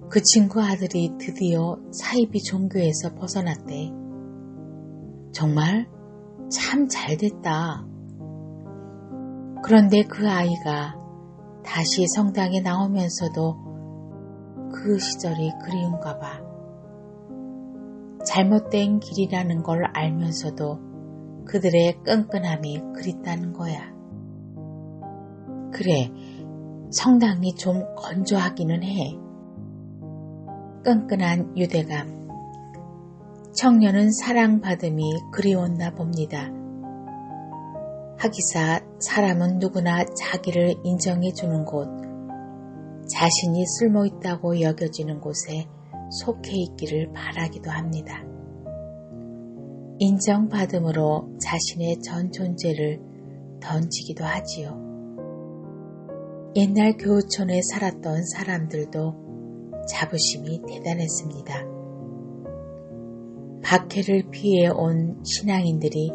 그 친구 아들이 드디어 사이비 종교에서 벗어났대. 정말 참 잘됐다. 그런데 그 아이가 다시 성당에 나오면서도 그 시절이 그리운가 봐. 잘못된 길이라는 걸 알면서도 그들의 끈끈함이 그립다는 거야. 그래, 성당이 좀 건조하기는 해. 끈끈한 유대감. 청년은 사랑받음이 그리웠나 봅니다. 하기사 사람은 누구나 자기를 인정해주는 곳, 자신이 쓸모있다고 여겨지는 곳에 속해 있기를 바라기도 합니다. 인정받음으로 자신의 전 존재를 던지기도 하지요. 옛날 교우촌에 살았던 사람들도 자부심이 대단했습니다. 박해를 피해 온 신앙인들이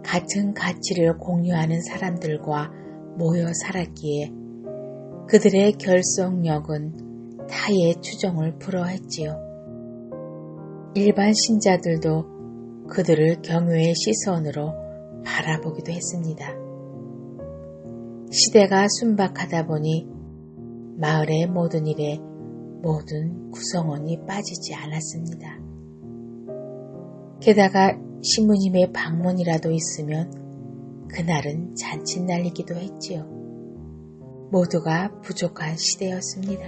같은 가치를 공유하는 사람들과 모여 살았기에 그들의 결속력은 타의 추종을 불허했지요. 일반 신자들도 그들을 경외의 시선으로 바라보기도 했습니다. 시대가 순박하다 보니 마을의 모든 일에 모든 구성원이 빠지지 않았습니다. 게다가 신부님의 방문이라도 있으면 그날은 잔칫 날리기도 했지요. 모두가 부족한 시대였습니다.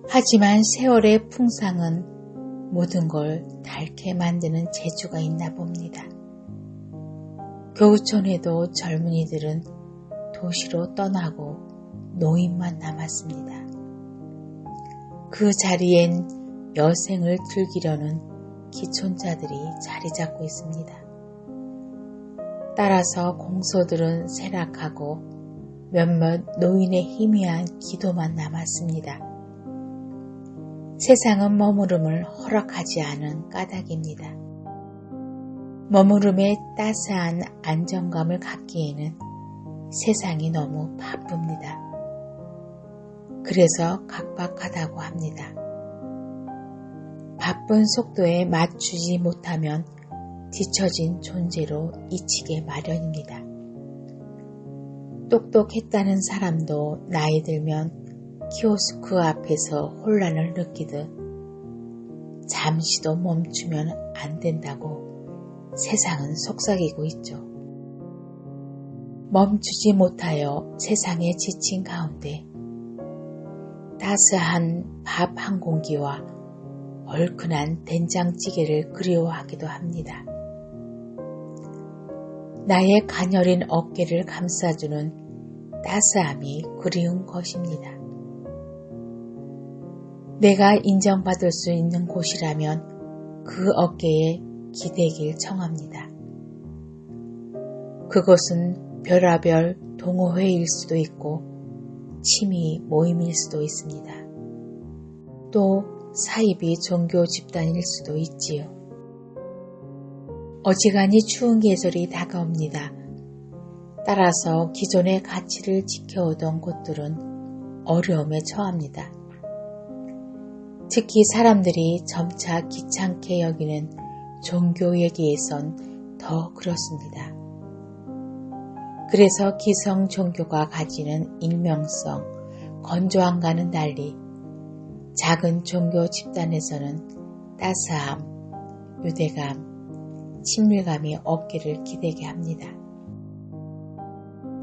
하지만 세월의 풍상은 모든 걸 닳게 만드는 재주가 있나 봅니다. 교우촌에도 젊은이들은 도시로 떠나고 노인만 남았습니다. 그 자리엔 여생을 즐기려는 기촌자들이 자리 잡고 있습니다. 따라서 공소들은 쇠락하고 몇몇 노인의 희미한 기도만 남았습니다. 세상은 머무름을 허락하지 않은 까닭입니다. 머무름에 따스한 안정감을 갖기에는 세상이 너무 바쁩니다. 그래서 각박하다고 합니다. 바쁜 속도에 맞추지 못하면 뒤처진 존재로 잊히게 마련입니다. 똑똑했다는 사람도 나이 들면 키오스크 앞에서 혼란을 느끼듯 잠시도 멈추면 안 된다고 세상은 속삭이고 있죠. 멈추지 못하여 세상에 지친 가운데 따스한 밥 한 공기와 얼큰한 된장찌개를 그리워하기도 합니다. 나의 가녀린 어깨를 감싸주는 따스함이 그리운 것입니다. 내가 인정받을 수 있는 곳이라면 그 어깨에 기대길 청합니다. 그곳은 별하별 동호회일 수도 있고 취미 모임일 수도 있습니다. 또 사이비 종교 집단일 수도 있지요. 어지간히 추운 계절이 다가옵니다. 따라서 기존의 가치를 지켜오던 곳들은 어려움에 처합니다. 특히 사람들이 점차 귀찮게 여기는 종교 얘기에선 더 그렇습니다. 그래서 기성 종교가 가지는 익명성, 건조함과는 달리 작은 종교 집단에서는 따스함, 유대감, 친밀감이 어깨를 기대게 합니다.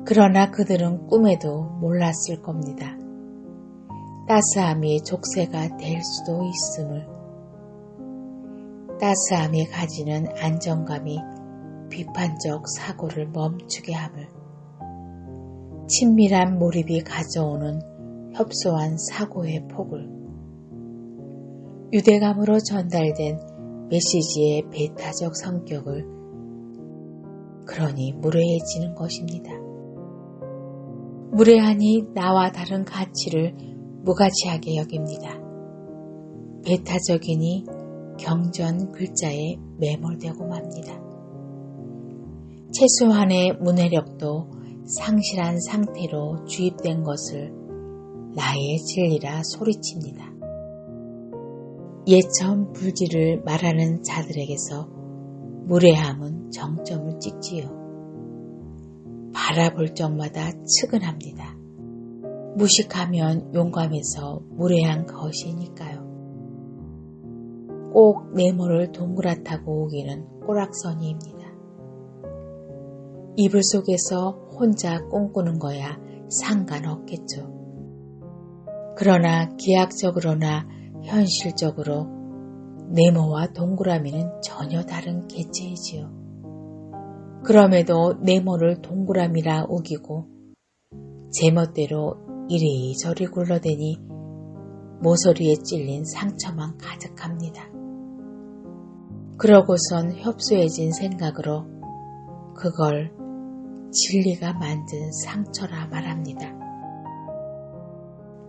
그러나 그들은 꿈에도 몰랐을 겁니다. 따스함이 족쇄가 될 수도 있음을, 따스함이 가지는 안정감이 비판적 사고를 멈추게 함을, 친밀한 몰입이 가져오는 협소한 사고의 폭을, 유대감으로 전달된 메시지의 배타적 성격을 그러니 무례해지는 것입니다. 무례하니 나와 다른 가치를 무가치하게 여깁니다. 배타적이니 경전 글자에 매몰되고 맙니다. 최소한의 문해력도 상실한 상태로 주입된 것을 나의 진리라 소리칩니다. 예천 불지를 말하는 자들에게서 무례함은 정점을 찍지요. 바라볼 적마다 측은합니다. 무식하면 용감해서 무례한 것이니까요. 꼭 네모를 동그랗다고 오기는 꼬락서니입니다. 이불 속에서 혼자 꿈꾸는 거야 상관없겠죠. 그러나 기하학적으로나 현실적으로 네모와 동그라미는 전혀 다른 개체이지요. 그럼에도 네모를 동그라미라 우기고 제멋대로 이리저리 굴러대니 모서리에 찔린 상처만 가득합니다. 그러고선 협소해진 생각으로 그걸 진리가 만든 상처라 말합니다.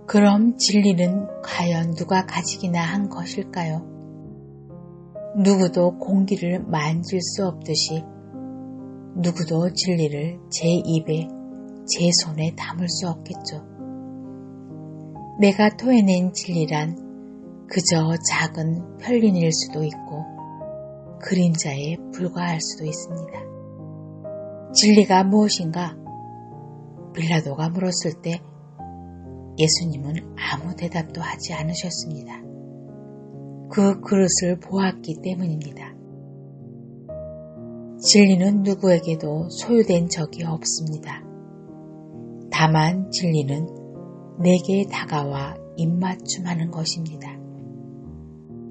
그럼 진리는 과연 누가 가지기나 한 것일까요? 누구도 공기를 만질 수 없듯이 누구도 진리를 제 입에, 제 손에 담을 수 없겠죠. 내가 토해낸 진리란 그저 작은 편린일 수도 있고 그림자에 불과할 수도 있습니다. 진리가 무엇인가? 빌라도가 물었을 때 예수님은 아무 대답도 하지 않으셨습니다. 그 그릇을 보았기 때문입니다. 진리는 누구에게도 소유된 적이 없습니다. 다만 진리는 내게 다가와 입맞춤하는 것입니다.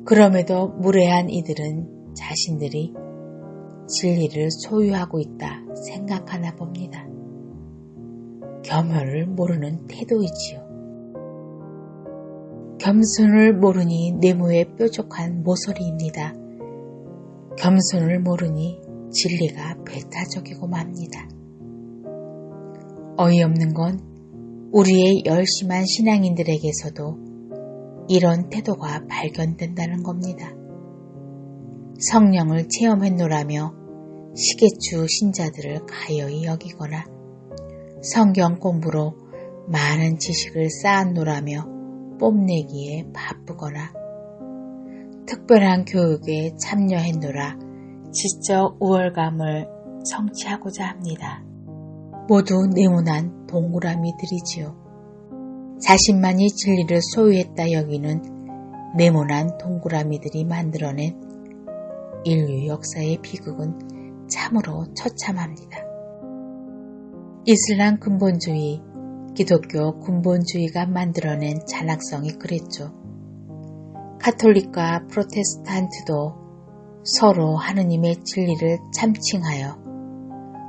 그럼에도 무례한 이들은 자신들이 진리를 소유하고 있다 생각하나 봅니다. 겸허를 모르는 태도이지요. 겸손을 모르니 네모의 뾰족한 모서리입니다. 겸손을 모르니 진리가 배타적이고 맙니다. 어이없는 건 우리의 열심한 신앙인들에게서도 이런 태도가 발견된다는 겁니다. 성령을 체험했노라며 시계추 신자들을 가여이 여기거나 성경 공부로 많은 지식을 쌓았노라며 뽐내기에 바쁘거나 특별한 교육에 참여했노라 지적 우월감을 성취하고자 합니다. 모두 네모난 동그라미들이지요. 자신만이 진리를 소유했다 여기는 네모난 동그라미들이 만들어낸 인류 역사의 비극은 참으로 처참합니다. 이슬람 근본주의, 기독교 근본주의가 만들어낸 잔악성이 그랬죠. 카톨릭과 프로테스탄트도 서로 하느님의 진리를 참칭하여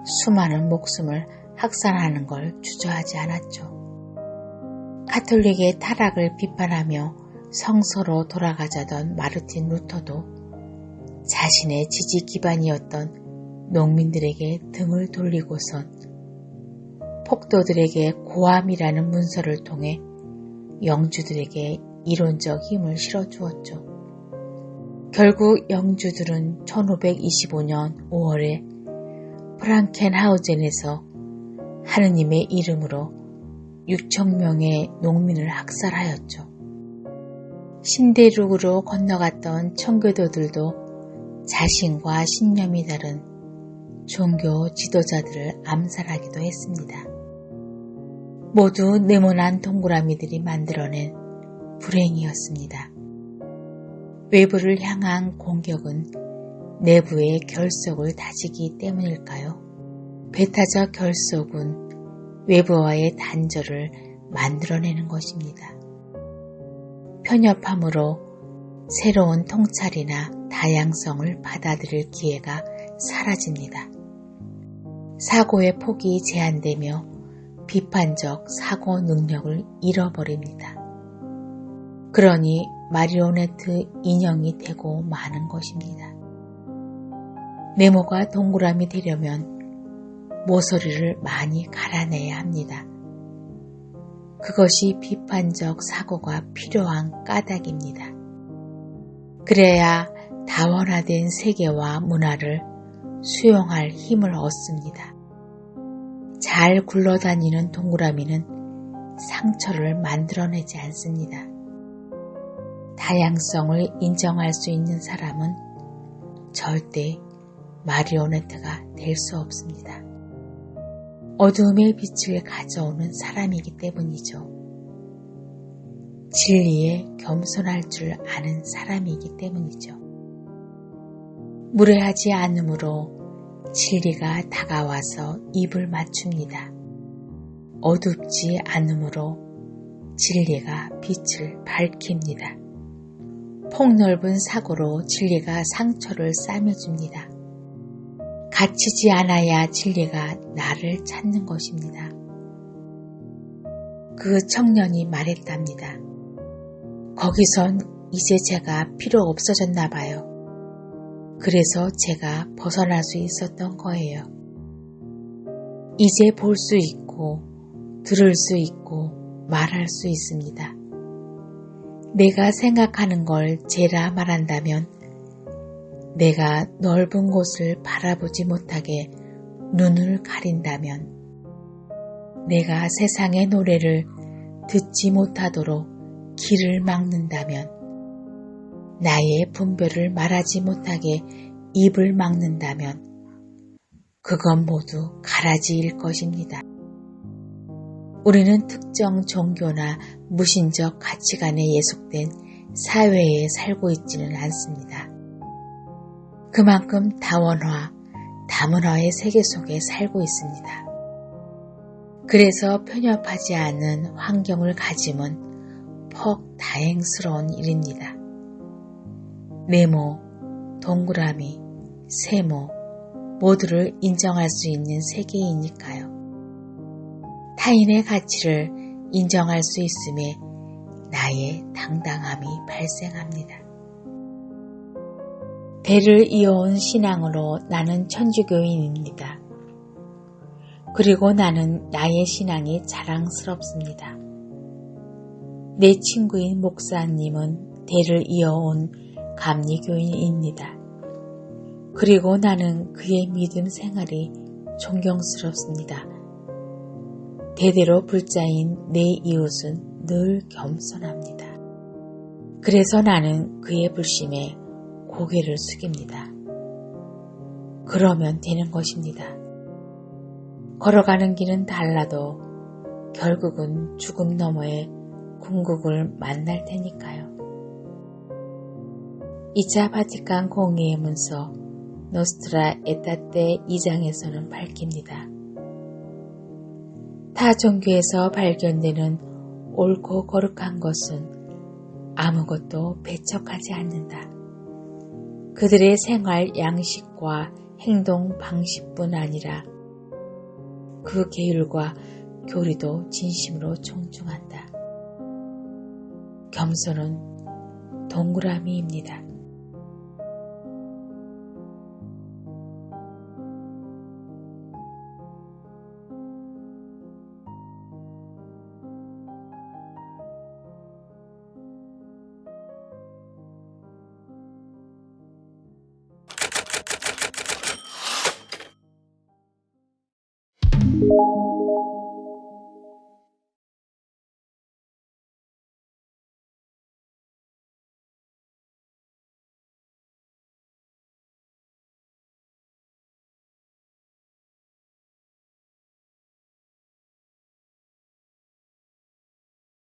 수많은 목숨을 학살하는 걸 주저하지 않았죠. 카톨릭의 타락을 비판하며 성서로 돌아가자던 마르틴 루터도 자신의 지지 기반이었던 농민들에게 등을 돌리고선 폭도들에게 고함이라는 문서를 통해 영주들에게 이론적 힘을 실어주었죠. 결국 영주들은 1525년 5월에 프랑켄하우젠에서 하느님의 이름으로 6,000명의 농민을 학살하였죠. 신대륙으로 건너갔던 청교도들도 자신과 신념이 다른 종교 지도자들을 암살하기도 했습니다. 모두 네모난 동그라미들이 만들어낸 불행이었습니다. 외부를 향한 공격은 내부의 결속을 다지기 때문일까요? 배타적 결속은 외부와의 단절을 만들어내는 것입니다. 편협함으로 새로운 통찰이나 다양성을 받아들일 기회가 사라집니다. 사고의 폭이 제한되며 비판적 사고 능력을 잃어버립니다. 그러니 마리오네트 인형이 되고 마는 것입니다. 네모가 동그라미 되려면 모서리를 많이 갈아내야 합니다. 그것이 비판적 사고가 필요한 까닭입니다. 그래야 다원화된 세계와 문화를 수용할 힘을 얻습니다. 잘 굴러다니는 동그라미는 상처를 만들어내지 않습니다. 다양성을 인정할 수 있는 사람은 절대 마리오네트가 될 수 없습니다. 어두움의 빛을 가져오는 사람이기 때문이죠. 진리에 겸손할 줄 아는 사람이기 때문이죠. 무례하지 않으므로 진리가 다가와서 입을 맞춥니다. 어둡지 않으므로 진리가 빛을 밝힙니다. 폭넓은 사고로 진리가 상처를 싸매줍니다. 갇히지 않아야 진리가 나를 찾는 것입니다. 그 청년이 말했답니다. 거기선 이제 제가 필요 없어졌나 봐요. 그래서 제가 벗어날 수 있었던 거예요. 이제 볼 수 있고 들을 수 있고 말할 수 있습니다. 내가 생각하는 걸 제라 말한다면 내가 넓은 곳을 바라보지 못하게 눈을 가린다면 내가 세상의 노래를 듣지 못하도록 길을 막는다면 나의 분별을 말하지 못하게 입을 막는다면 그건 모두 가라지일 것입니다. 우리는 특정 종교나 무신적 가치관에 예속된 사회에 살고 있지는 않습니다. 그만큼 다원화, 다문화의 세계 속에 살고 있습니다. 그래서 편협하지 않은 환경을 가짐은 퍽 다행스러운 일입니다. 네모, 동그라미, 세모 모두를 인정할 수 있는 세계이니까요. 타인의 가치를 인정할 수 있음에 나의 당당함이 발생합니다. 대를 이어온 신앙으로 나는 천주교인입니다. 그리고 나는 나의 신앙이 자랑스럽습니다. 내 친구인 목사님은 대를 이어온 감리교인입니다. 그리고 나는 그의 믿음 생활이 존경스럽습니다. 대대로 불자인 내 이웃은 늘 겸손합니다. 그래서 나는 그의 불심에 고개를 숙입니다. 그러면 되는 것입니다. 걸어가는 길은 달라도 결국은 죽음 너머의 궁극을 만날 테니까요. 2차 바티칸 공의의 문서 노스트라 에타테 2장에서는 밝힙니다. 타 종교에서 발견되는 옳고 거룩한 것은 아무것도 배척하지 않는다. 그들의 생활 양식과 행동 방식뿐 아니라 그 계율과 교리도 진심으로 존중한다. 겸손은 동그라미입니다.